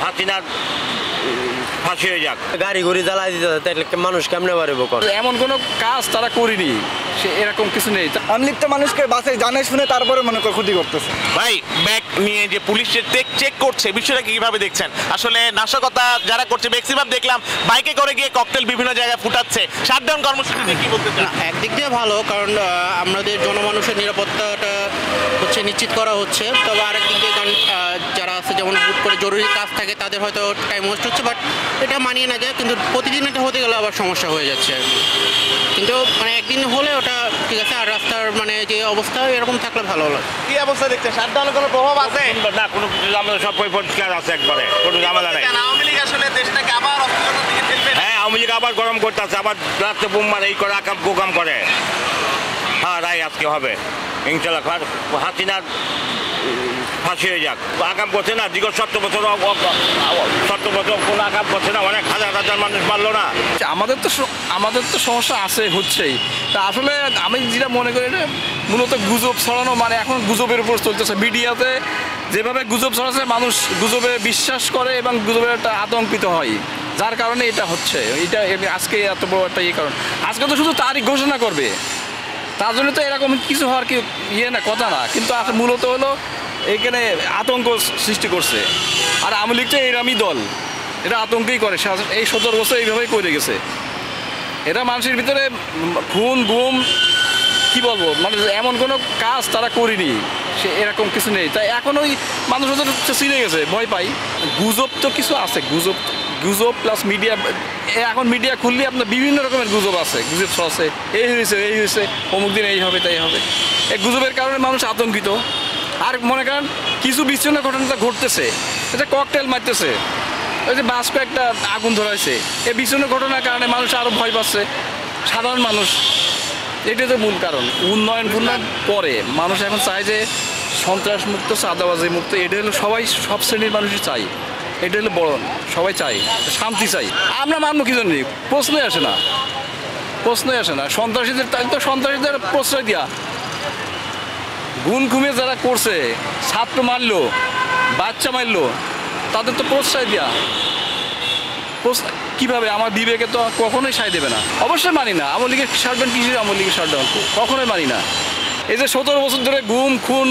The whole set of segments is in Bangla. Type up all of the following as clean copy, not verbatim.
হাসিনার ফাঁসি হয়ে যাক। গাড়ি ঘুরি জ্বালাই দিতে তাহলে মানুষ কেমনে পারবো? এমন কোনো কাজ তারা করিনি, সে এরকম কিছু নেই। আমি লিখতে মানুষকে বাসে জানে শুনে তারপরে মনে করে ক্ষতি করতেছে। ভাই ব্যাগ নিয়ে যে পুলিশের চেক করছে, বিষয়টা কিভাবে দেখছেন? আসলে নাশকতা যারা করছে ম্যাক্সিমাম দেখলাম বাইকে করে গিয়ে ককটেল বিভিন্ন জায়গায় ফুটাচ্ছে। শাটডাউন কর্মসূচিতে কি বলতে চান? একদিক দিয়ে ভালো, কারণ আমাদের জনমানুষের নিরাপত্তাটা হচ্ছে নিশ্চিত করা হচ্ছে। তবে আরেক দিক দিয়ে কারণ যারা আছে যেমন হুট করে জরুরি কাজ থাকে তাদের হয়তো টাইম ওয়েস্ট হচ্ছে, বাট এটা মানিয়ে না যায়। কিন্তু প্রতিদিন এটা হতে গেলে আবার সমস্যা হয়ে যাচ্ছে। কিন্তু মানে একদিন হলে ওটা ঠিক আছে, আর রাস্তার মানে যে অবস্থা এরকম থাকলে ভালো লাগে। কি অবস্থা দেখছেন? শাটডাউনের কোনো প্রভাব আছে না? কোনো কিছু ঝামেলা, সব পরিষ্কার আছে, একবারে কোনো ঝামেলা নাই। আওয়ামী লীগ আসলে দেশটাকে আবার অস্থিরতার দিকে ঠেলবে? হ্যাঁ, আওয়ামী লীগ আবার গরম করতেছে, আবার রাত্রে বোম মারে, এই করে আকাম কুকাম করে। হ্যাঁ, রায় আজকে হবে ইনশাল্লাহ। হাসিনার ফাঁসি হয়ে যাক। আকাম করছে না, দীর্ঘ 70 বছর কোনো আকাম করছে না, অনেক হাজার হাজার মানুষ মারলো না। আমাদের তো সমস্যা আছে, হচ্ছেই। তা আসলে আমি যেটা মনে করি এটা মূলত গুজব ছড়ানো, মানে এখন গুজবের উপর চলতেছে। মিডিয়াতে যেভাবে গুজব ছড়াচ্ছে, মানুষ গুজবে বিশ্বাস করে এবং গুজবের একটা আতঙ্কিত হয়, যার কারণে এটা হচ্ছে। এটা আজকে এত বড় একটা কারণ। আজকে তো শুধু তারিখ ঘোষণা করবে, তার জন্য তো এরকম কিছু হওয়ার কি না, কথা না। কিন্তু মূলত হলো এইখানে আতঙ্ক সৃষ্টি করছে। আর আওয়ামী লীগ তো এরকমই দল, এটা আতঙ্কই করে। এই 17 বছর এইভাবেই করে গেছে। এটা মানুষের ভিতরে খুন গুম কি বলবো, মানে এমন কোনো কাজ তারা করিনি, সে এরকম কিছু নেই। তাই এখন ওই মানুষ হচ্ছে চিনে গেছে, ভয় পাই। গুজব তো কিছু আছে, গুজব প্লাস মিডিয়া। এখন মিডিয়া খুললে আপনার বিভিন্ন রকমের গুজব আছে, গুজব আছে, এই হয়েছে অমুক দিন এই হবে তাই হবে। এই গুজবের কারণে মানুষ আতঙ্কিত। আর মনে করেন কিছু বিচ্ছিন্ন ঘটনা ঘটতেছে, এটা ককটেল মারতেছে, ওই যে বাস কয়েকটা আগুন ধরাইছে, এই বিচ্ছিন্ন ঘটনার কারণে মানুষ আরও ভয় পাচ্ছে, সাধারণ মানুষ। এটাই তো মূল কারণ। উন্নয়ন পরে মানুষ এখন চায় যে সন্ত্রাস মুক্ত, চাঁদাবাজি মুক্ত। এটা হলো সব শ্রেণীর মানুষই চাই। এটা হলো বড়, সবাই চাই শান্তি চাই। আমরা মানবো কি জন্য? প্রশ্নই আসে না। সন্ত্রাসীদের প্রশ্রয় দিয়া, গুণ ঘুমিয়ে যারা করছে, ছাত্র মারলো, বাচ্চা মারলো, তাদের তো প্রশ্রয় দিয়া কিভাবে? আমার বিবেকে তো কখনোই সায় দেবে না। অবশ্যই মানি না। আওয়ামী লীগের শাটডাউন কিসের? আওয়ামী লীগের শাটডাউন কখনোই মানি না। এই যে 17 বছর ধরে গুম খুন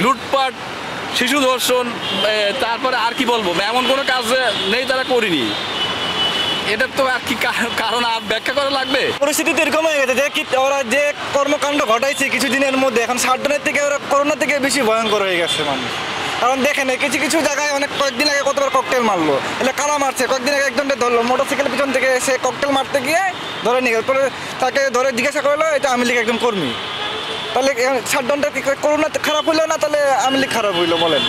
লুটপাট শিশু ধর্ষণ, তারপরে আর কি বলবো, এমন কোনো কাজ নেই তারা করিনি। এটার তো আর কি কারণ আর ব্যাখ্যা করা লাগবে। পরিস্থিতি তো এরকম হয়ে গেছে যে ওরা যে কর্মকাণ্ড ঘটাইছে কিছুদিনের মধ্যে, এখন শাটডাউনের থেকে ওরা করোনা থেকে বেশি ভয়ঙ্কর হয়ে গেছে মানুষ। কারণ দেখেন কিছু জায়গায় কয়েকদিন আগে কতবার ককটেল মারলো, এলে কারা মারছে, কয়েকদিন আগে একজনকে ধরলো মোটরসাইকেলের পিছন থেকে, সে ককটেল মারতে গিয়ে ধরে নিয়ে গেল। পরে তাকে ধরে জিজ্ঞাসা করলো, এটা আওয়ামী লীগ একজন কর্মী। তাহলে শাটডাউনটা করোনা খারাপ হইলো না, তাহলে আওয়ামী লীগ খারাপ হইলো বলেন?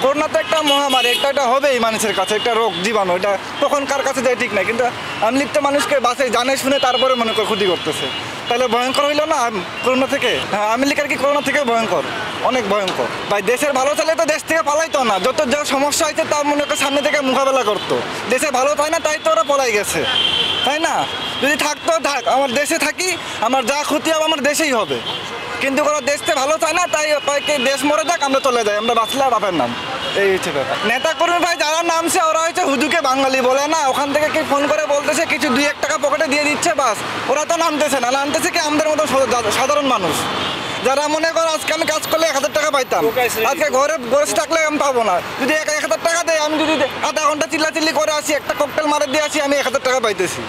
করোনা তো একটা মহামারী, এটা হবেই মানুষের কাছে, একটা রোগ জীবাণু, এটা কখন কার কাছে যায় ঠিক নাই। কিন্তু আওয়ামী লীগ তো মানুষকে বাসে জানে শুনে তারপরে মনে করে ক্ষতি করতেছে। তাহলে ভয়ঙ্কর হইলো না করোনা থেকে? হ্যাঁ, আওয়ামী লীগ আর কি করোনা থেকে ভয়ঙ্কর, অনেক ভয়ঙ্কর। ভাই দেশের ভালো চাইলে তো দেশ থেকে পালাইতো না, যত যা সমস্যা হয়েছে তার মনে করে সামনে থেকে মোকাবেলা করতো। দেশে ভালো হয় না, তাই তো ওরা পলাই গেছে, তাই না? যদি থাকতো থাক, আমার দেশে থাকি, আমার যা ক্ষতি হবে আমার দেশেই হবে। কিন্তু ওরা দেশতে ভালো চায় না, তাই দেশ মরে যাক, আমরা চলে যাই, আমরা বাঁচলে বাপের নাম। এই হচ্ছে ব্যাপার। নেতা কর্মী ভাই যারা নামছে ওরা হচ্ছে হুজুকে বাঙালি বলে না, ওখান থেকে কি ফোন করে বলতেছে কিছু 2-1 টাকা পকেটে দিয়ে দিচ্ছে, বাস। ওরা তো নামতেছে না, নামতেছে কি আমাদের মতো সাধারণ মানুষ, যারা মনে করো আজকে আমি কাজ করলে 1000 টাকা পাইতাম, আজকে ঘরে বসে থাকলে আমি পাবো না। যদি 1000 টাকা দেয়, আমি যদি আধা ঘন্টা চিল্লাচিল্লি করে আসি, একটা ককটেল মারে দিয়ে আসি, আমি 1000 টাকা পাইতেছি।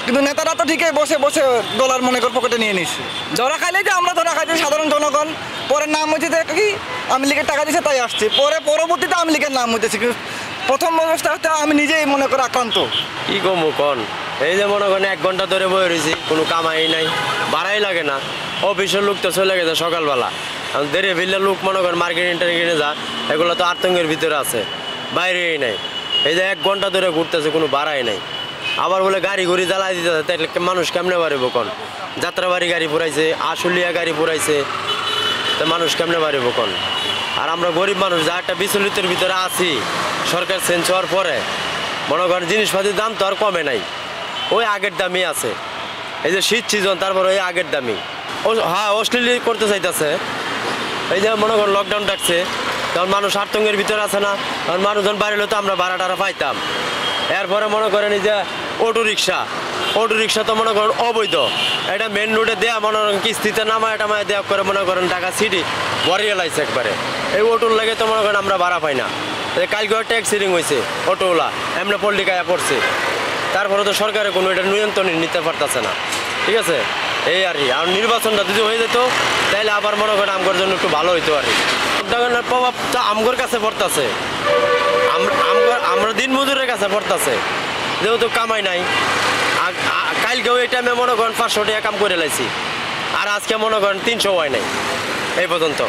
কিন্তু নেতারা তো ঠিকই বসে বসে ডলার মনে করে পকেটে নিয়ে নিচ্ছে। ধরা খাইলে যে আমরা ধরা খাইছি সাধারণ জনগণ, পরে নাম হচ্ছে কি আওয়ামী লীগের টাকা দিচ্ছে তাই আসছে, পরে পরবর্তীতে আওয়ামী লীগের নাম হইতেছে। কিন্তু প্রথম অবস্থাতে আমি নিজেই মনে করে আক্রান্ত। কি কমু কন? এই যে মনে করেন 1 ঘন্টা ধরে বয়ে রয়েছি, কোনো কামাই নাই, ভাড়াই লাগে না। অফিসের লোক তো চলে গেছে সকালবেলা, দেরে ফিরলে লোক মনে করেন মার্কেটে যা, এগুলো তো আতঙ্কের ভিতরে আছে, বাইরেই নাই। এই যে 1 ঘন্টা ধরে ঘুরতেছে, কোনো ভাড়াই নাই। আবার বলে গাড়ি ঘুরি জ্বালাই দিতে, তাহলে মানুষ কেমনে পারিব কন? যাত্রাবাড়ি গাড়ি পুরাইছে, আশুলিয়া গাড়ি পুরাইছে, তো মানুষ কেমনে পারিব কন? আর আমরা গরিব মানুষ যা একটা বিচলিতের ভিতরে আছি, সরকার চেঞ্জ হওয়ার পরে মনে করেন জিনিসপাতির দাম তো আর কমে নাই, ওই আগের দামই আছে। এই যে শীত সিজন, তারপর ওই আগের দামই। হ্যাঁ, অশ্লীল করতে চাইতেছে। এই যে মনে করেন লকডাউন ডাকছে, তখন মানুষ আতঙ্কের ভিতরে আছে না, তখন মানুষজন বাইরে হলে তো আমরা ভাড়া টাড়া পাইতাম। এরপরে মনে করেন এই যে অটো রিক্সা তো মনে করেন অবৈধ, এটা মেন রোডে দেয়া মনে করেন কিস্তিতে নামায় টামায় দেওয়া করে মনে করেন ঢাকা সিটি ভরিয়ে লাইছে একবারে। এই অটোর লাগে তো মনে করেন আমরা ভাড়া পাই না। কালকে একটা অ্যাক্সিডেন্ট হয়েছে, অটোওয়ালা এমনি পল্লিকায়া পড়ছে, তারপরে তো সরকারের কোনো এটা নিয়ন্ত্রণে নিতে পারতেছে না। ঠিক আছে, এই আর কি। আর নির্বাচনটা যদি হয়ে যেত তাহলে আবার মনে করেন আমগর জন্য একটু ভালো হইতো আর কি। লকডাউনের প্রভাবটা আমগর কাছে পড়তেছে, আমরা দিন মজুরের কাছে পড়তেছে, যেহেতু কামাই নাই। কালকেও এই টাইমে মনে করেন 500 টাকা কাম করে লাইছি, আর আজকে মনে করেন 300 হয় নাই এই পর্যন্ত।